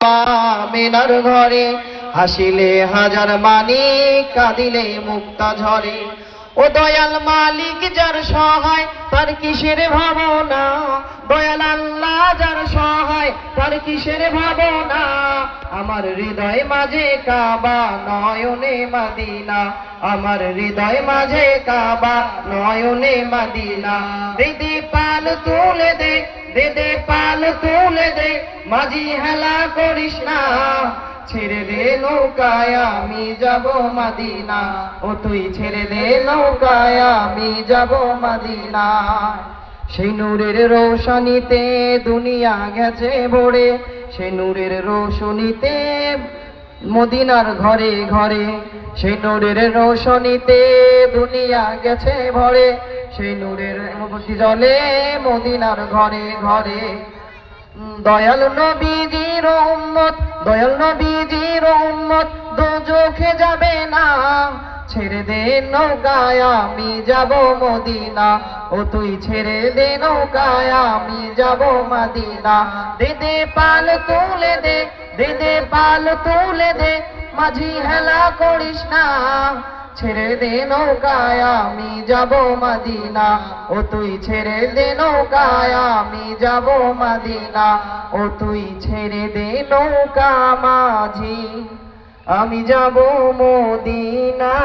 আমেনার ঘরে, হাসিলে হাজার মানিক, কাঁদিলে মুক্তা ঝরে। ও দয়াল মালিক যার সহায়, তার কিসের ভাবনা, দয়াল আল্লাহ যার সহায়, তার কিসের ভাবনা। আমার হৃদয় মাঝে কাবা, নয়নে মদিনা, আমার হৃদয় মাঝে কাবা, নয়নে মদিনা। দে দে পাল তুলে দে, দে দে পাল তুলে দে, মাঝি হেলা করিস না, ছেড়ে দে নৌকায় আমি যাব মদিনা। ও তুই ছেড়ে দে নৌকায় আমি যাব মদিনা। সেই নূরের রোশনীতে দুনিয়া গেছে ভরে, সেই নূরের রোশনীতে মদিনার ঘরে ঘরে, সেই নূরের রোশনীতে দুনিয়া গেছে ভরে, সেই নূরের জলে মদিনার ঘরে ঘরে। দয়াল নবীজির উম্মত, দয়াল নবীজির উম্মত দোজখে যাবে না, ছেড়ে দে নৌকায় আমি যাব মদিনা। ও তুই ছেড়ে দে নৌকায় আমি যাব মদিনা। দে দে পাল তুলে দে, দে দে পাল তুলে দে, মাঝি হেলা করিস না, ছেড়ে দে নৌকায় আমি যাব মদিনা। ও তুই ছেড়ে দে নৌকায় আমি যাব মদিনা। ও তুই ছেড়ে দে নৌকা মাঝি, আমি যাব মদিনা।